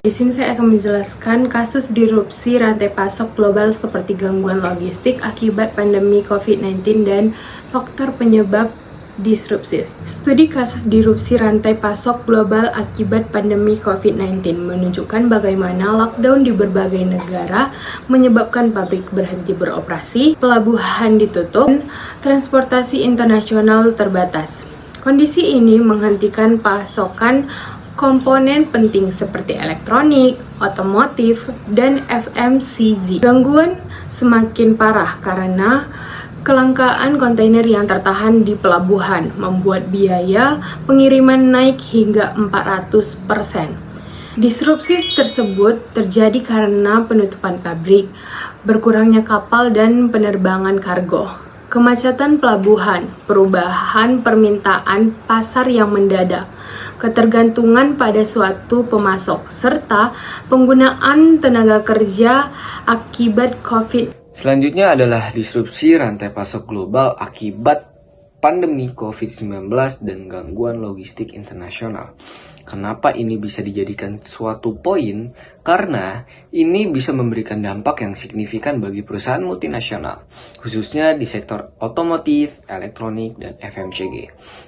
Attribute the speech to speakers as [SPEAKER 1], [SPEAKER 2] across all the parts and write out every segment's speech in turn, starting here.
[SPEAKER 1] Di sini saya akan menjelaskan kasus disrupsi rantai pasok global seperti gangguan logistik akibat pandemi COVID-19 dan faktor penyebab disrupsi. Studi kasus disrupsi rantai pasok global akibat pandemi COVID-19 menunjukkan bagaimana lockdown di berbagai negara menyebabkan pabrik berhenti beroperasi, pelabuhan ditutup, dan transportasi internasional terbatas. Kondisi ini menghentikan pasokan komponen penting seperti elektronik, otomotif, dan FMCG. Gangguan semakin parah karena kelangkaan kontainer yang tertahan di pelabuhan membuat biaya pengiriman naik hingga 400%. Disrupsi tersebut terjadi karena penutupan pabrik, berkurangnya kapal dan penerbangan kargo, kemacetan pelabuhan, perubahan permintaan pasar yang mendadak, ketergantungan pada suatu pemasok, serta penggunaan tenaga kerja akibat COVID.
[SPEAKER 2] Selanjutnya adalah disrupsi rantai pasok global akibat pandemi COVID-19 dan gangguan logistik internasional. Kenapa ini bisa dijadikan suatu poin? Karena ini bisa memberikan dampak yang signifikan bagi perusahaan multinasional, khususnya di sektor otomotif, elektronik, dan FMCG.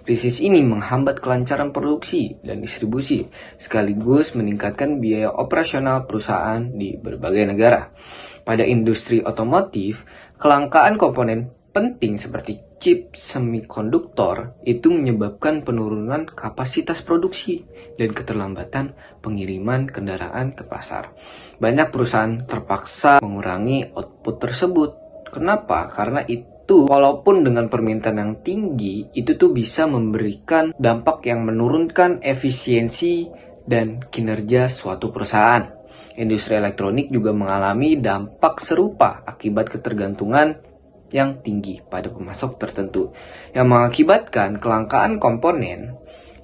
[SPEAKER 2] Krisis ini menghambat kelancaran produksi dan distribusi, sekaligus meningkatkan biaya operasional perusahaan di berbagai negara. Pada industri otomotif, kelangkaan komponen penting seperti chip semikonduktor itu menyebabkan penurunan kapasitas produksi dan keterlambatan pengiriman kendaraan ke pasar. Banyak perusahaan terpaksa mengurangi output tersebut. Kenapa? Karena itu walaupun dengan permintaan yang tinggi, itu tuh bisa memberikan dampak yang menurunkan efisiensi dan kinerja suatu perusahaan. Industri elektronik juga mengalami dampak serupa akibat ketergantungan yang tinggi pada pemasok tertentu, yang mengakibatkan kelangkaan komponen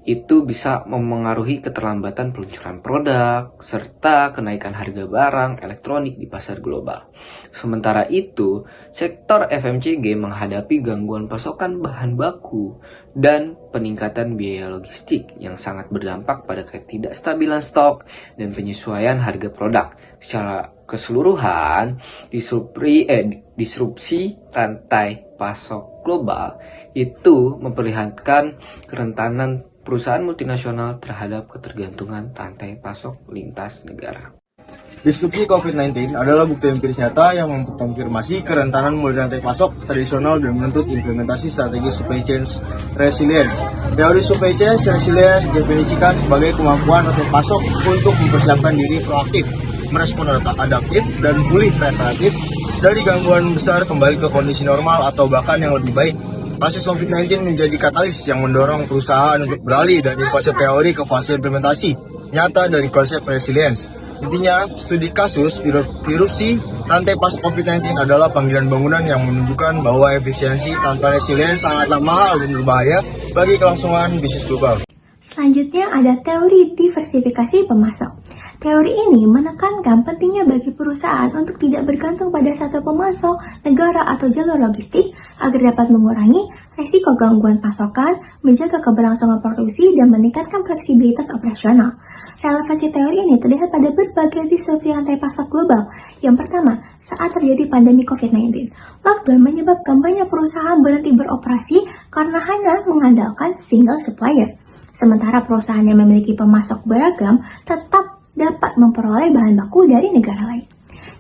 [SPEAKER 2] itu bisa memengaruhi keterlambatan peluncuran produk, serta kenaikan harga barang elektronik di pasar global. Sementara itu, sektor FMCG menghadapi gangguan pasokan bahan baku dan peningkatan biaya logistik yang sangat berdampak pada ketidakstabilan stok dan penyesuaian harga produk. Secara keseluruhan, disrupsi rantai pasok global itu memperlihatkan kerentanan perusahaan multinasional terhadap ketergantungan rantai pasok lintas negara.
[SPEAKER 3] Disrupsi COVID-19 adalah bukti empiris nyata yang mengkonfirmasi kerentanan mulai rantai pasok tradisional dan menuntut implementasi strategi supply chain resilience. Teori supply chain resilience didefinisikan sebagai kemampuan rantai pasok untuk mempersiapkan diri proaktif, merespon adaptif, dan pulih reaktif dari gangguan besar kembali ke kondisi normal atau bahkan yang lebih baik. Kasus COVID-19 menjadi katalis yang mendorong perusahaan untuk beralih dari konsep teori ke fase implementasi nyata dari konsep resilience. Intinya, studi kasus disrupsi rantai pasok COVID-19 adalah panggilan bangunan yang menunjukkan bahwa efisiensi tanpa resilience sangatlah mahal dan berbahaya bagi kelangsungan bisnis global.
[SPEAKER 4] Selanjutnya ada teori diversifikasi pemasok. Teori ini menekankan pentingnya bagi perusahaan untuk tidak bergantung pada satu pemasok, negara, atau jalur logistik agar dapat mengurangi resiko gangguan pasokan, menjaga keberlangsungan produksi, dan meningkatkan fleksibilitas operasional. Relevansi teori ini terlihat pada berbagai disrupsi rantai pasok global. Yang pertama, saat terjadi pandemi COVID-19, lockdown menyebabkan banyak perusahaan berhenti beroperasi karena hanya mengandalkan single supplier. Sementara perusahaan yang memiliki pemasok beragam tetap dapat memperoleh bahan baku dari negara lain.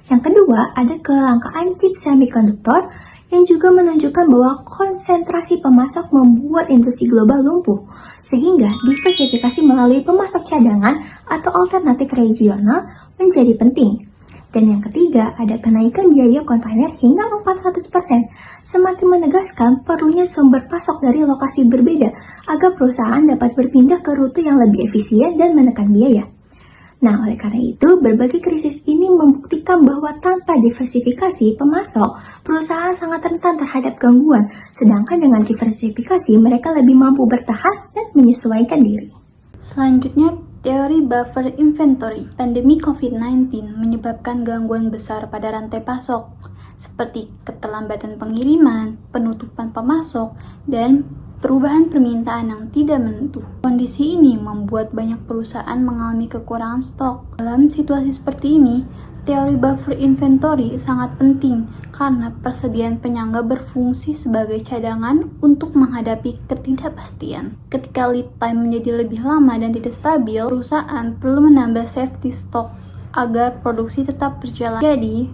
[SPEAKER 4] Yang kedua, ada kelangkaan chip semikonduktor yang juga menunjukkan bahwa konsentrasi pemasok membuat industri global lumpuh, sehingga diversifikasi melalui pemasok cadangan atau alternatif regional menjadi penting. Dan yang ketiga, ada kenaikan biaya kontainer hingga 400%, semakin menegaskan perlunya sumber pasok dari lokasi berbeda agar perusahaan dapat berpindah ke rute yang lebih efisien dan menekan biaya. Nah, oleh karena itu, berbagai krisis ini membuktikan bahwa tanpa diversifikasi pemasok, perusahaan sangat rentan terhadap gangguan, sedangkan dengan diversifikasi mereka lebih mampu bertahan dan menyesuaikan diri.
[SPEAKER 5] Selanjutnya, teori buffer inventory. Pandemi COVID-19 menyebabkan gangguan besar pada rantai pasok, seperti keterlambatan pengiriman, penutupan pemasok, dan perubahan permintaan yang tidak menentu. Kondisi ini membuat banyak perusahaan mengalami kekurangan stok. Dalam situasi seperti ini, teori buffer inventory sangat penting karena persediaan penyangga berfungsi sebagai cadangan untuk menghadapi ketidakpastian. Ketika lead time menjadi lebih lama dan tidak stabil, perusahaan perlu menambah safety stock agar produksi tetap berjalan. Jadi,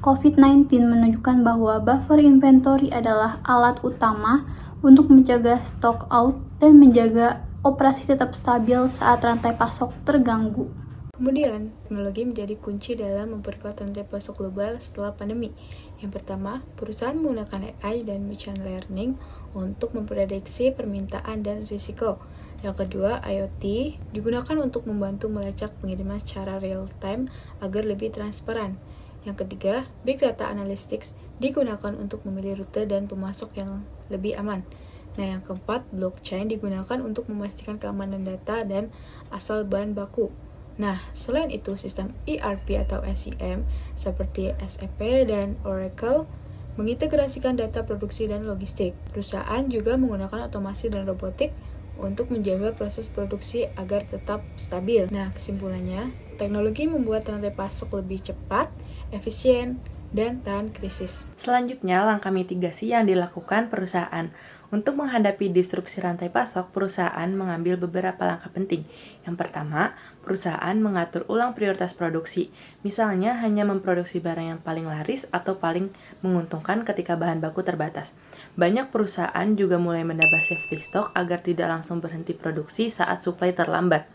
[SPEAKER 5] COVID-19 menunjukkan bahwa buffer inventory adalah alat utama untuk mencegah stock out dan menjaga operasi tetap stabil saat rantai pasok terganggu.
[SPEAKER 1] Kemudian, teknologi menjadi kunci dalam memperkuat rantai pasok global setelah pandemi. Yang pertama, perusahaan menggunakan AI dan machine learning untuk memprediksi permintaan dan risiko. Yang kedua, IoT digunakan untuk membantu melacak pengiriman secara real-time agar lebih transparan. Yang ketiga, Big Data Analytics digunakan untuk memilih rute dan pemasok yang lebih aman. Nah, yang keempat, blockchain digunakan untuk memastikan keamanan data dan asal bahan baku. Nah, selain itu, sistem ERP atau SCM seperti SAP dan Oracle mengintegrasikan data produksi dan logistik. Perusahaan juga menggunakan otomasi dan robotik untuk menjaga proses produksi agar tetap stabil. Nah, kesimpulannya, teknologi membuat rantai pasok lebih cepat, efisien, dan tahan krisis.
[SPEAKER 6] Selanjutnya, langkah mitigasi yang dilakukan perusahaan. Untuk menghadapi disrupsi rantai pasok, perusahaan mengambil beberapa langkah penting. Yang pertama, perusahaan mengatur ulang prioritas produksi. Misalnya, hanya memproduksi barang yang paling laris atau paling menguntungkan ketika bahan baku terbatas. Banyak perusahaan juga mulai menambah safety stock agar tidak langsung berhenti produksi saat suplai terlambat.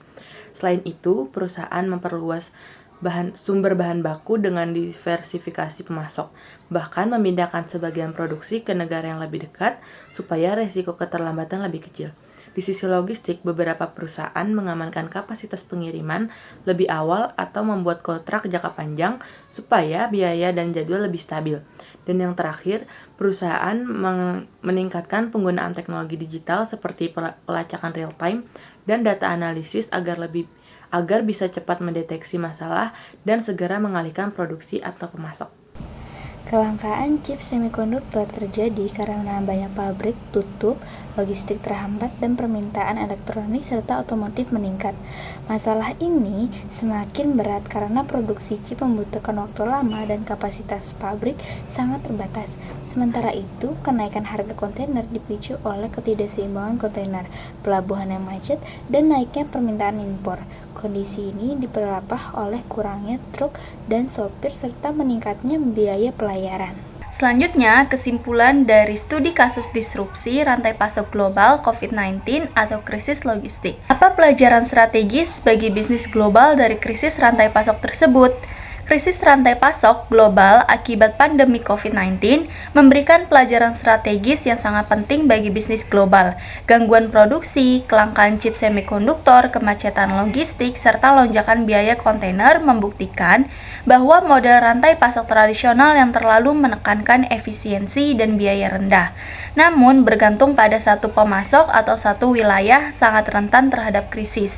[SPEAKER 6] Selain itu, perusahaan memperluas sumber bahan baku dengan diversifikasi pemasok, bahkan memindahkan sebagian produksi ke negara yang lebih dekat supaya resiko keterlambatan lebih kecil. Di sisi logistik, beberapa perusahaan mengamankan kapasitas pengiriman lebih awal atau membuat kontrak jangka panjang supaya biaya dan jadwal lebih stabil. Dan yang terakhir, perusahaan meningkatkan penggunaan teknologi digital seperti pelacakan real time dan data analisis agar bisa cepat mendeteksi masalah dan segera mengalihkan produksi atau pemasok.
[SPEAKER 7] Kelangkaan chip semikonduktor terjadi karena banyak pabrik tutup, logistik terhambat, dan permintaan elektronik serta otomotif meningkat. Masalah ini semakin berat karena produksi chip membutuhkan waktu lama dan kapasitas pabrik sangat terbatas. Sementara itu, kenaikan harga kontainer dipicu oleh ketidakseimbangan kontainer, pelabuhan yang macet, dan naiknya permintaan impor. Kondisi ini diperparah oleh kurangnya truk dan sopir serta meningkatnya biaya pelayaran.
[SPEAKER 4] Selanjutnya, kesimpulan dari studi kasus disrupsi rantai pasok global COVID-19 atau krisis logistik. Apa pelajaran strategis bagi bisnis global dari krisis rantai pasok tersebut? Krisis rantai pasok global akibat pandemi COVID-19 memberikan pelajaran strategis yang sangat penting bagi bisnis global. Gangguan produksi, kelangkaan chip semikonduktor, kemacetan logistik, serta lonjakan biaya kontainer membuktikan bahwa model rantai pasok tradisional yang terlalu menekankan efisiensi dan biaya rendah, namun bergantung pada satu pemasok atau satu wilayah sangat rentan terhadap krisis.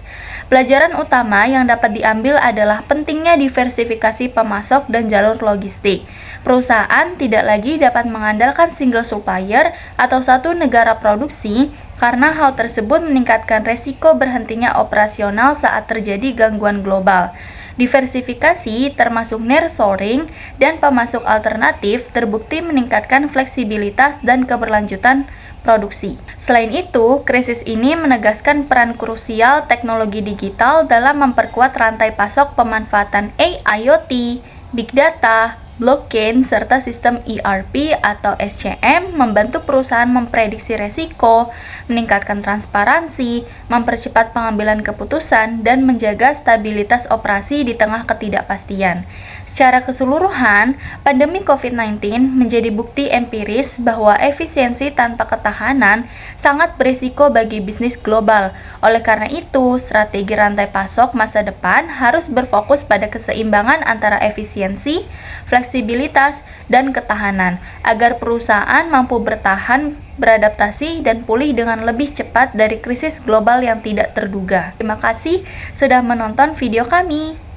[SPEAKER 4] Pelajaran utama yang dapat diambil adalah pentingnya diversifikasi pemasok dan jalur logistik. Perusahaan tidak lagi dapat mengandalkan single supplier atau satu negara produksi karena hal tersebut meningkatkan resiko berhentinya operasional saat terjadi gangguan global. Diversifikasi termasuk nearshoring dan pemasok alternatif terbukti meningkatkan fleksibilitas dan keberlanjutan produksi. Selain itu, krisis ini menegaskan peran krusial teknologi digital dalam memperkuat rantai pasok pemanfaatan IoT, Big Data, blockchain, serta sistem ERP atau SCM membantu perusahaan memprediksi resiko, meningkatkan transparansi, mempercepat pengambilan keputusan, dan menjaga stabilitas operasi di tengah ketidakpastian. Secara keseluruhan, pandemi COVID-19 menjadi bukti empiris bahwa efisiensi tanpa ketahanan sangat berisiko bagi bisnis global. Oleh karena itu, strategi rantai pasok masa depan harus berfokus pada keseimbangan antara efisiensi, fleksibilitas, dan ketahanan, agar perusahaan mampu bertahan, beradaptasi, dan pulih dengan lebih cepat dari krisis global yang tidak terduga. Terima kasih sudah menonton video kami.